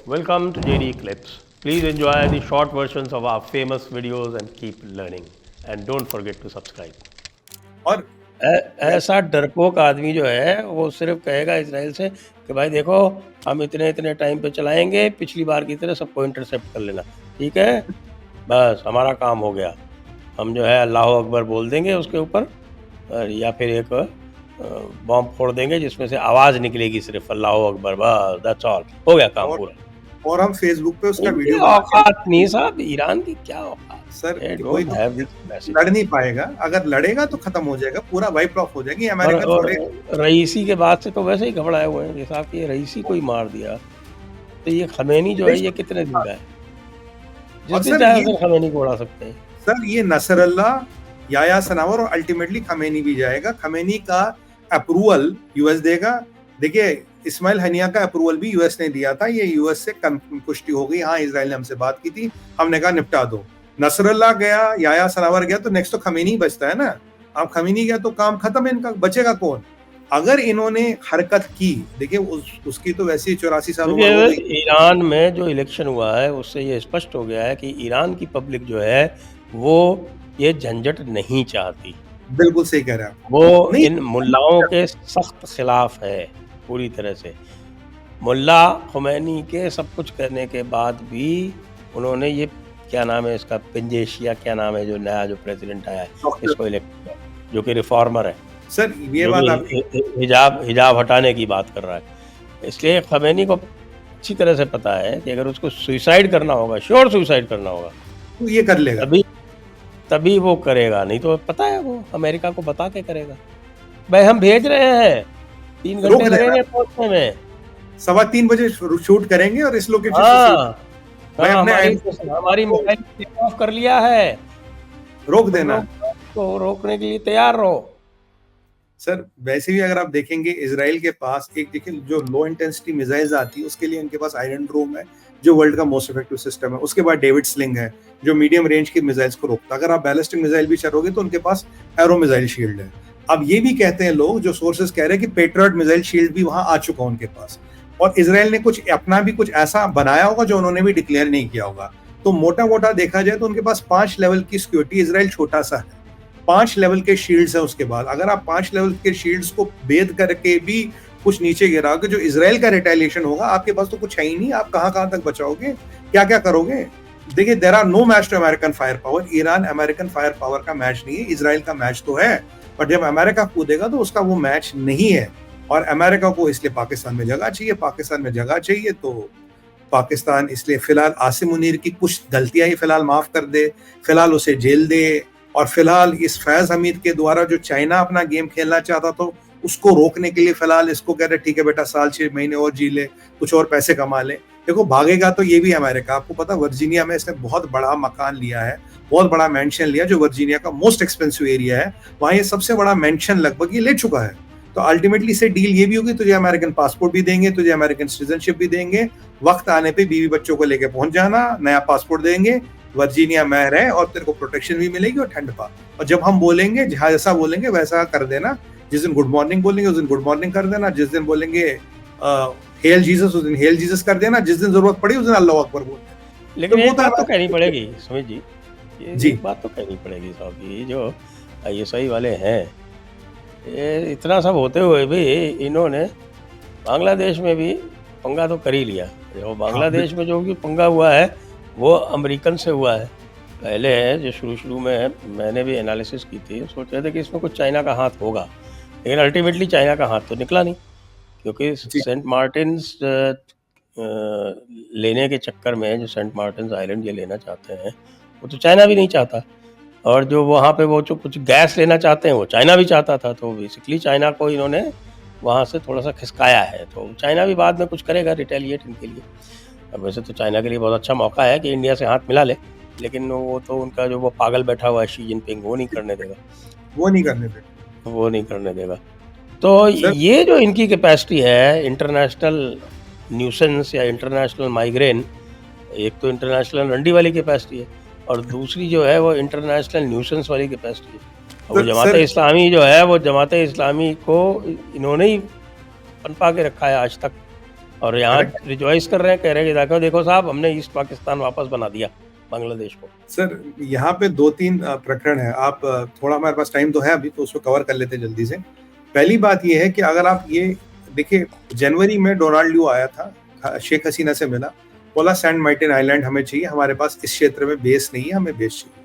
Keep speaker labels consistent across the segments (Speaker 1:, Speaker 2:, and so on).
Speaker 1: welcome to JD Clips. Please enjoy the short versions of our famous videos and keep learning. And don't forget to subscribe.
Speaker 2: और
Speaker 1: ऐसा डरपोक आदमी जो है वो सिर्फ कहेगा इसराइल से कि भाई देखो हम इतने इतने टाइम पे चलाएंगे, पिछली बार की तरह सबको इंटरसेप्ट कर लेना, ठीक है, बस हमारा काम हो गया। हम जो है अल्लाह अकबर बोल देंगे उसके ऊपर या फिर एक बॉम्ब फोड़ देंगे जिसमें से आवाज़ निकलेगी सिर्फ अल्लाह अकबर, बस दैट्स ऑल, हो गया काम पूरा।
Speaker 2: और हम फेसबुक पे उसका
Speaker 1: इनकी
Speaker 2: वीडियो
Speaker 1: औकात नहीं साहब, ईरान की क्या औकात
Speaker 2: सर,
Speaker 1: They
Speaker 2: कोई
Speaker 1: don't
Speaker 2: तो
Speaker 1: have the capacity.
Speaker 2: लड़ नहीं पाएगा। अगर लड़ेगा तो खत्म हो जाएगा, पूरा वाइप ऑफ हो जाएगी अमेरिका।
Speaker 1: और
Speaker 2: थोड़े
Speaker 1: रईसी के बाद से तो वैसे ही घबराए हुए हैं साहब कि ये रईसी को ही मार दिया, तो ये खमेनी जो है ये कितने दिन का है,
Speaker 2: और
Speaker 1: जिस दिन
Speaker 2: सर
Speaker 1: चाहे
Speaker 2: ये
Speaker 1: उस दिन खमेनी को उड़ा सकते हैं।
Speaker 2: सर ये नसरल्ला, याया सनावर और अल्टीमेटली खमेनी भी जाएगा। खमेनी का अप्रूवल यूएस देगा। देखिए इस्माइल हनिया का अप्रूवल भी यूएस ने दिया था, ये यूएस से पुष्टि हो गई। हाँ, इजराइल ने हमसे बात की थी, हमने कहा निपटा दो। नसरल्ला गया, याया सनावर गया, तो नेक्स्ट तो खमेनी बचता है ना। अब खमेनी गया तो काम खत्म है इनका, बचेगा कौन? अगर इन्होंने हरकत की, देखिए उसकी तो वैसे ही 84 साल उम्र हो गई।
Speaker 1: ईरान में जो इलेक्शन हुआ है उससे ये स्पष्ट हो गया है कि ईरान की पब्लिक जो है वो ये झंझट नहीं चाहती।
Speaker 2: बिल्कुल सही कह रहे हैं आप।
Speaker 1: वो
Speaker 2: नहीं,
Speaker 1: इन मुल्लाओं के सख्त खिलाफ है पूरी तरह से। मुल्ला खुमैनी के सब कुछ करने के बाद भी उन्होंने ये क्या नाम है इसका, पिंजेशिया क्या नाम है जो नया जो प्रेसिडेंट आया है इसको इलेक्ट किया, जो कि रिफॉर्मर है
Speaker 2: सर ये बात आप
Speaker 1: हिजाब हटाने की बात कर रहा है। इसलिए खमैनी को अच्छी तरह से पता है कि अगर उसको सुसाइड करना होगा, श्योर सुसाइड करना होगा,
Speaker 2: तो ये कर लेगा,
Speaker 1: तभी वो करेगा, नहीं तो पता है वो अमेरिका को बता के करेगा। भाई हम भेज रहे हैं, 3 घंटे लगेंगे पहुंचने में,
Speaker 2: 3:15 बजे शूट करेंगे और इस लोकेशन
Speaker 1: हाँ,
Speaker 2: मैं अपने
Speaker 1: हमारी मोबाइल टेक ऑफ कर लिया है,
Speaker 2: रोक देना
Speaker 1: तो रोकने के लिए तैयार रहो।
Speaker 2: सर वैसे भी अगर आप देखेंगे इजराइल के पास एक, देखिए जो लो इंटेंसिटी मिसाइल्स आती है उसके लिए इनके पास आयरन ड्रोम है जो वर्ल्ड का मोस्ट इफेक्टिव सिस्टम है। उसके बाद डेविड स्लिंग है जो मीडियम रेंज की मिसाइल्स को रोकता है। अगर आप बैलिस्टिक मिसाइल भी चलोगे तो उनके पास एरो मिसाइल शील्ड है। अब ये भी कहते हैं लोग, जो सोर्सेज कह रहे हैं कि पेट्रियट मिसाइल शील्ड भी वहां आ चुका उनके पास, और इजराइल ने कुछ अपना भी कुछ ऐसा बनाया होगा जो उन्होंने भी डिक्लेयर नहीं किया होगा। तो मोटा मोटा देखा जाए तो उनके पास 5 लेवल की सिक्योरिटी, इजराइल छोटा सा है, 5 लेवल के शील्ड्स हैं। उसके बाद अगर आप 5 लेवल के शील्ड्स को भेद करके भी कुछ नीचे गिराओगे, जो इजराइल का रिटेलिएशन होगा, आपके पास तो कुछ है ही नहीं। आप कहां तक बचाओगे, क्या क्या करोगे? देखिए there are no match to American fire power. Iran American fire power का मैच नहीं है, इजराइल का मैच तो है, पर जब अमेरिका कूदेगा तो उसका वो मैच नहीं है। और अमेरिका को इसलिए पाकिस्तान में जगह चाहिए, पाकिस्तान में जगह चाहिए तो पाकिस्तान इसलिए फिलहाल आसिम मुनीर की कुछ गलतियां ही फिलहाल माफ कर दे, फिलहाल उसे जेल दे, और फिलहाल इस फैज हमीद के द्वारा जो चाइना अपना गेम खेलना चाहता तो उसको रोकने के लिए फिलहाल इसको कह रहे ठीक है बेटा, साल 6 महीने और जी ले, कुछ और पैसे कमा ले। देखो भागेगा तो ये भी अमेरिका। आपको पता वर्जीनिया में इसने बहुत बड़ा मकान लिया है, बहुत बड़ा मेंशन लिया, जो वर्जीनिया का मोस्ट एक्सपेंसिव एरिया है, वहां ये सबसे बड़ा मेंशन लगभग ये ले चुका है। तो अल्टीमेटली से डील ये भी होगी, तुझे अमेरिकन पासपोर्ट भी देंगे, तुझे अमेरिकन सिटीजनशिप भी देंगे, वक्त आने पे बीवी बच्चों को लेके पहुंच जाना, नया पासपोर्ट देंगे, वर्जीनिया में रहे और तेरे को प्रोटेक्शन भी मिलेगी और ठंड पा। और जब हम बोलेंगे जैसा बोलेंगे वैसा कर देना। जिस दिन गुड मॉर्निंग बोलेंगे उस दिन गुड मॉर्निंग कर देना, जिस दिन बोलेंगे हेल जीसस उस दिन हेल जीसस कर देना, जिस दिन जरूरत पड़ी उस दिन अल्लाह अकबर बोल देना।
Speaker 1: लेकिन एक बात तो कहनी पड़ेगी सुमित जी,
Speaker 2: जी
Speaker 1: एक बात तो कहनी पड़ेगी साहब, ये जो ISI वाले हैं, ये इतना सब होते हुए भी इन्होंने बांग्लादेश में भी पंगा तो कर ही लिया। जो बांग्लादेश में जो भी पंगा हुआ है वो अमेरिकन से हुआ है। पहले जो शुरू में मैंने भी एनालिसिस की थी, सोच रहे थे कि इसमें कुछ चाइना का हाथ होगा, लेकिन अल्टीमेटली चाइना का हाथ तो निकला नहीं, क्योंकि सेंट मार्टिन्स लेने के चक्कर में, जो सेंट मार्टिन्स आइलैंड ये लेना चाहते हैं, वो तो चाइना भी नहीं चाहता, और जो वहाँ पे वो जो कुछ गैस लेना चाहते हैं वो चाइना भी चाहता था। तो बेसिकली चाइना को इन्होंने वहाँ से थोड़ा सा खिसकाया है, तो चाइना भी बाद में कुछ करेगा रिटेलिएट इनके लिए। अब वैसे तो चाइना के लिए बहुत अच्छा मौका है कि इंडिया से हाथ मिला ले, लेकिन वो तो उनका जो वो पागल बैठा हुआ है शी जिनपिंग, वो नहीं करने देगा, वो नहीं करने देगा। तो ये जो इनकी कैपेसिटी है इंटरनेशनल न्यूसेंस या इंटरनेशनल माइग्रेन, एक तो इंटरनेशनल रंडी वाली कैपेसिटी है और दूसरी जो है वो इंटरनेशनल न्यूसेंस वाली कैपेसिटी है। वो जमात इस्लामी जो है, वो जमात इस्लामी को इन्होंने ही पनपा के रखा है आज तक, और यहाँ
Speaker 2: करेक्ट।
Speaker 1: रिजॉइस कर रहे हैं, कह रहे हैं कि देखो देखो साहब, हमने ईस्ट पाकिस्तान वापस बना दिया बांग्लादेश को।
Speaker 2: सर यहाँ पे 2-3 प्रकरण है। आप थोड़ा, हमारे पास टाइम तो है अभी, तो उसको कवर कर लेते हैं जल्दी से। पहली बात ये है कि अगर आप ये देखिए, जनवरी में डोनाल्ड ल्यू आया था, शेख हसीना से मिला, बोला सेंट मार्टिन आइलैंड हमें चाहिए, हमारे पास इस क्षेत्र में बेस नहीं है, हमें बेस चाहिए।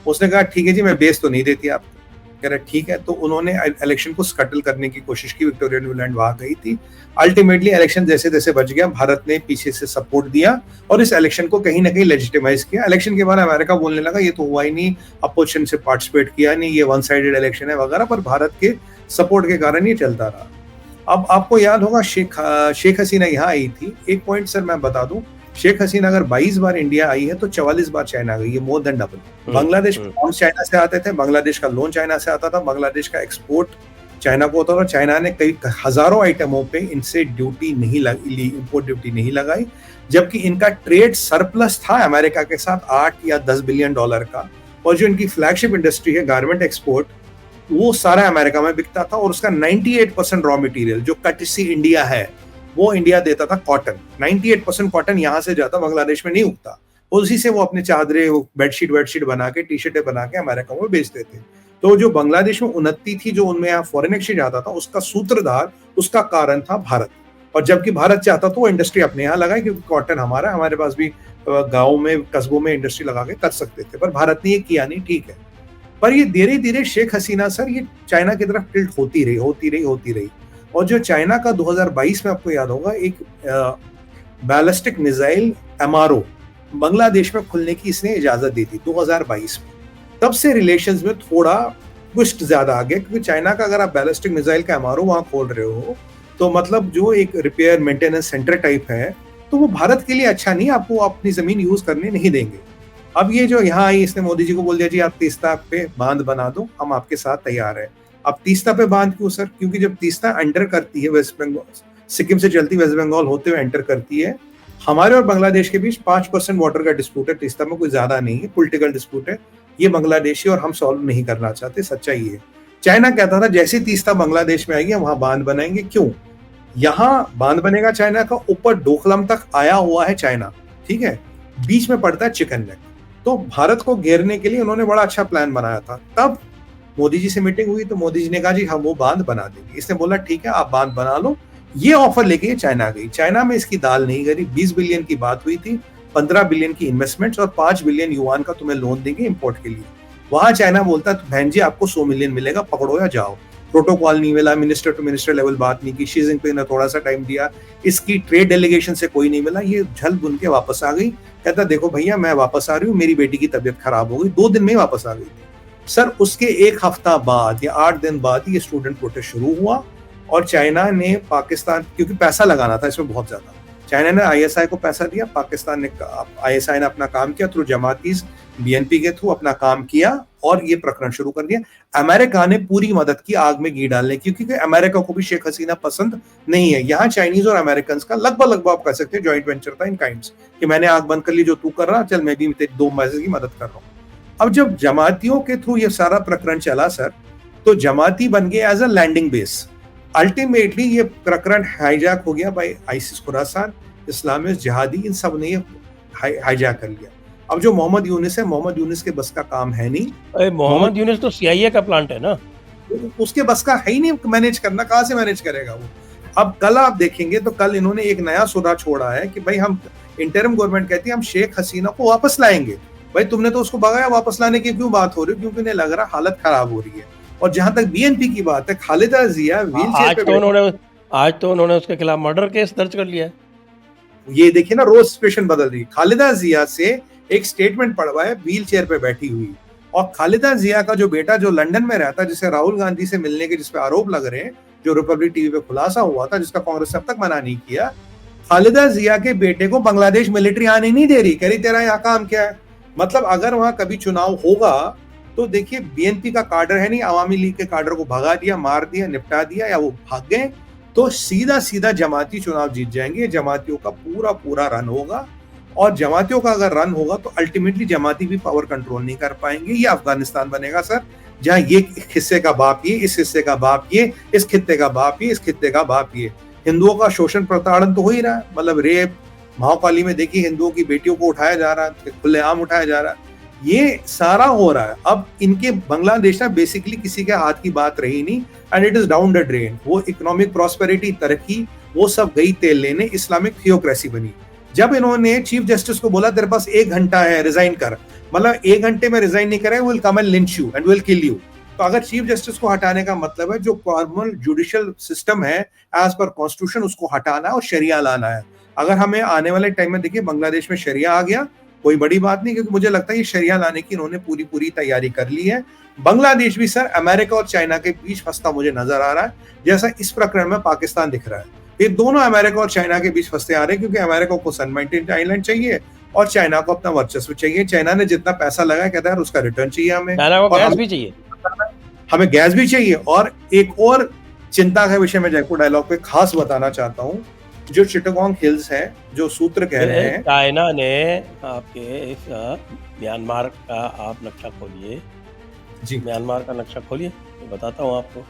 Speaker 2: उसने कहा ठीक है जी, मैं बेस तो नहीं देती आपको। कह रहा ठीक है। तो उन्होंने इलेक्शन को स्कटल करने की कोशिश की, विक्टोरिया न्यूलैंड वहां गई थी। अल्टीमेटली इलेक्शन जैसे तैसे बच गया, भारत ने पीछे से सपोर्ट दिया और इस इलेक्शन को कहीं ना कहीं लेजिटिमाइज किया। इलेक्शन के बाद अमेरिका बोलने लगा ये तो हुआ ही नहीं, अपोजिशन से पार्टिसिपेट किया नहीं, ये वन साइडेड इलेक्शन है वगैरह, पर भारत के सपोर्ट के कारण ये चलता रहा। अब आपको याद होगा शेख हसीना यहाँ आई थी। एक पॉइंट सर मैं बता दूं, शेख हसीना अगर 22 बार इंडिया आई है तो 44 बार चाइना गई है, मोर देन डबल। बांग्लादेश के चाइना से आते थे, बांग्लादेश का लोन चाइना से आता था, बांग्लादेश का एक्सपोर्ट चाइना को होता था। चाइना ने कई हजारों आइटमों पे इनसे ड्यूटी नहीं लगी, इंपोर्ट ड्यूटी नहीं लगाई, जबकि इनका ट्रेड सरप्लस था अमेरिका के साथ 8 या 10 बिलियन डॉलर का। और जो इनकी फ्लैगशिप इंडस्ट्री है गारमेंट एक्सपोर्ट, वो सारा अमेरिका में बिकता था। और उसका 98% रॉ मटेरियल जो कटसी इंडिया है, वो इंडिया देता था कॉटन। 98% कॉटन यहाँ से जाता, बांग्लादेश में नहीं उगता। उसी से वो अपने चादरें, बेडशीट बना के, टी शर्टें बना के अमेरिका में बेचते थे। तो जो बांग्लादेश में उन्नति थी, जो उनमें यहाँ फॉरेन एक्सचेंज आता था, उसका सूत्रधार, उसका कारण था भारत। और जबकि भारत चाहता तो वो इंडस्ट्री अपने यहाँ लगाए, क्योंकि कॉटन हमारा, हमारे पास भी गाँव में, कस्बों में इंडस्ट्री लगा के कर सकते थे, पर भारत ने ये किया नहीं। ठीक है, पर ये धीरे धीरे शेख हसीना सर ये चाइना की तरफ टिल्ट होती रही। और जो चाइना का 2022 में, आपको याद होगा, एक बैलिस्टिक मिसाइल एमआरओ बांग्लादेश में खुलने की इसने इजाजत दी थी 2022 में। तब से रिलेशंस में थोड़ा ट्विस्ट ज्यादा आ गया, क्योंकि चाइना का अगर आप बैलिस्टिक मिसाइल का एमआरओ वहां खोल रहे हो, तो मतलब जो एक रिपेयर मेंटेनेंस सेंटर टाइप है, तो वो भारत के लिए अच्छा नहीं, आपको अपनी जमीन यूज करने नहीं देंगे। अब ये जो यहाँ आई, इसने मोदी जी को बोल दिया जी आप तीस्ता पे बांध बना दो, हम आपके साथ तैयार है। अब तीस्ता पे बांध क्यों सर? क्योंकि जब तीस्ता एंटर करती है वेस्ट बंगाल, सिक्किम से चलती वेस्ट बंगाल होते हुए एंटर करती है, हमारे और बांग्लादेश के बीच 5% वाटर का डिस्प्यूट है तीस्ता में, कोई ज्यादा नहीं है, पॉलिटिकल डिस्प्यूट है। ये बांग्लादेशी और हम सॉल्व नहीं करना चाहते, सच्चाई है। चाइना कहता था जैसे तीस्ता बांग्लादेश में आएगी वहां बांध बनाएंगे। क्यों? यहाँ बांध बनेगा चाइना का, ऊपर डोकलाम तक आया हुआ है चाइना, ठीक है, बीच में पड़ता है चिकन नेक। तो भारत को घेरने के लिए उन्होंने बड़ा अच्छा प्लान बनाया था। तब मोदी जी से मीटिंग हुई तो मोदी जी ने कहा जी हम वो बांध बना देंगे। इसने बोला ठीक है आप बांध बना लो। ये ऑफर लेके चाइना गई। चाइना में इसकी दाल नहीं गई। 20 बिलियन की बात हुई थी, 15 बिलियन की इन्वेस्टमेंट्स और 5 बिलियन युआन का तुम्हें लोन देंगे इंपोर्ट के लिए। वहां चाइना बोलता है बहन जी आपको 100 मिलियन मिलेगा, पकड़ो या जाओ। प्रोटोकॉल नहीं मिला, मिनिस्टर टू मिनिस्टर लेवल बात नहीं की, शी जिनपिंग ने थोड़ा सा टाइम दिया, इसकी ट्रेड डेलीगेशन से कोई नहीं मिला, ये झल बुन के वापस आ गई। कहता देखो भैया मैं वापस आ रही हूँ, मेरी बेटी की तबीयत खराब हो गई, 2 दिन में वापस आ गई थी। सर उसके 1 हफ्ता बाद या 8 दिन बाद ये स्टूडेंट प्रोटेस्ट शुरू हुआ और चाइना ने पाकिस्तान, क्योंकि पैसा लगाना था इसमें बहुत ज्यादा, चाइना ने आईएसआई को पैसा दिया, पाकिस्तान ने, आईएसआई ने अपना काम किया थ्रू जमातीज, बीएनपी के थ्रू अपना काम किया और ये प्रकरण शुरू कर दिया। अमेरिका ने पूरी मदद की आग में घी डालने की, क्योंकि अमेरिका को भी शेख हसीना पसंद नहीं है। यहाँ चाइनीज और अमेरिकन का लगभग आप कह सकते हैं जॉइंट वेंचर था इन काइंड्स, कि मैंने आग बंद कर ली जो तू कर रहा, चल मैं भी 2 महीने की मदद कर रहा हूँ। अब जब जमातियों के थ्रू ये सारा प्रकरण चला सर, तो जमाती बन गए as a landing base. Ultimately ये प्रकरण हाईजैक हो गया भाई, आईसिस खुरासान, इस्लामिस्ट जिहादी, इन सब ने ये हाईजैक कर लिया। अब जो मोहम्मद यूनिस है, मोहम्मद यूनिस के बस का काम है नहीं।
Speaker 1: अरे मोहम्मद यूनिस तो सीआईए का प्लांट है ना,
Speaker 2: उसके बस का है ही नहीं मैनेज करना, कहाँ से मैनेज करेगा वो। अब कल आप देखेंगे तो कल इन्होंने एक नया सुरा छोड़ा है कि भाई हम, इंटरिम गवर्नमेंट कहती है हम शेख हसीना को वापस लाएंगे। भाई तुमने तो उसको भगाया, वापस लाने की क्यों बात हो रही है? क्योंकि उन्हें लग रहा हालत खराब हो रही है। और जहां तक बीएनपी की बात है, खालिदा जिया
Speaker 1: आज तो उन्होंने उसके खिलाफ मर्डर केस दर्ज कर लिया है।
Speaker 2: ये देखिए ना, रोज सिचुएशन बदल रही है। खालिदा जिया से एक स्टेटमेंट पढ़वा है व्हील चेयर पे बैठी हुई, और खालिदा जिया का जो बेटा जो लंदन में रहता है, जिसे राहुल गांधी से मिलने के जिसपे आरोप लग रहे हैं, जो रिपब्लिक टीवी पे खुलासा हुआ था, जिसका कांग्रेस अब तक मना नहीं किया, खालिदा जिया के बेटे को बांग्लादेश मिलिट्री आने नहीं दे रही, कह रही तेरा यहाँ काम क्या है। मतलब अगर वहां कभी चुनाव होगा तो देखिए बीएनपी का काडर है नहीं, आवामी लीग के काडर को भगा दिया, मार दिया, निपटा दिया, या वो भाग गए तो सीधा सीधा जमाती चुनाव जीत जाएंगे। जमातियों का पूरा रन होगा, और जमातियों का अगर रन होगा तो अल्टीमेटली जमाती भी पावर कंट्रोल नहीं कर पाएंगे। ये अफगानिस्तान बनेगा सर, जहां ये हिस्से का बाप ये, इस हिस्से का बाप ये, इस खित्ते का बाप ये, इस खित्ते का बाप ये। हिंदुओं का शोषण प्रताड़न तो हो ही रहा है, मतलब रेप, महाकाली में देखिए हिंदुओं की बेटियों को उठाया जा रहा है, खुलेआम उठाया जा रहा है, ये सारा हो रहा है। अब इनके बांग्लादेश ना बेसिकली किसी के हाथ की बात रही नहीं, and it is down the drain. वो इकोनॉमिक प्रॉस्पेरिटी, तरक्की, वो सब गई तेल लेने, इस्लामिक थियोक्रेसी बनी। जब इन्होंने चीफ जस्टिस को बोला तेरे पास 1 घंटा है, रिजाइन कर, मतलब 1 घंटे में रिजाइन नहीं करे, will come and lynch you and will kill you. तो अगर चीफ जस्टिस को हटाने का मतलब है जो फॉर्मल जुडिशियल सिस्टम है एज पर कॉन्स्टिट्यूशन, उसको हटाना है और शरिया लाना है। अगर हमें आने वाले टाइम में देखिए बांग्लादेश में शरिया आ गया, कोई बड़ी बात नहीं, क्योंकि मुझे लगता है ये शरिया लाने की इन्होंने पूरी पूरी तैयारी कर ली है। बांग्लादेश भी सर अमेरिका और चाइना के बीच फंसता मुझे नजर आ रहा है, जैसा इस प्रकरण में पाकिस्तान दिख रहा है। ये दोनों अमेरिका और चाइना के बीच फंसते आ रहे हैं, क्योंकि अमेरिका को सन माउंटेन आइलैंड चाहिए और चाइना को अपना वर्चस्व चाहिए। चाइना ने जितना पैसा लगाया, कहता है उसका रिटर्न चाहिए हमें,
Speaker 1: चाइना को
Speaker 2: और
Speaker 1: गैस भी चाहिए,
Speaker 2: हमें गैस भी चाहिए। और एक और चिंता के विषय में जयपुर डायलॉग पे खास बताना चाहता हूँ, जो चिटागोंग हिल्स है, जो सूत्र कह रहे हैं,
Speaker 1: चाइना ने आपके इस म्यांमार का आप नक्शा खोलिए
Speaker 2: जी
Speaker 1: म्यांमार का नक्शा खोलिए, मैं बताता हूँ आपको।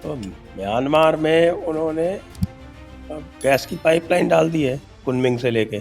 Speaker 1: तो म्यांमार में उन्होंने गैस की पाइपलाइन डाल दी है कुनमिंग से लेके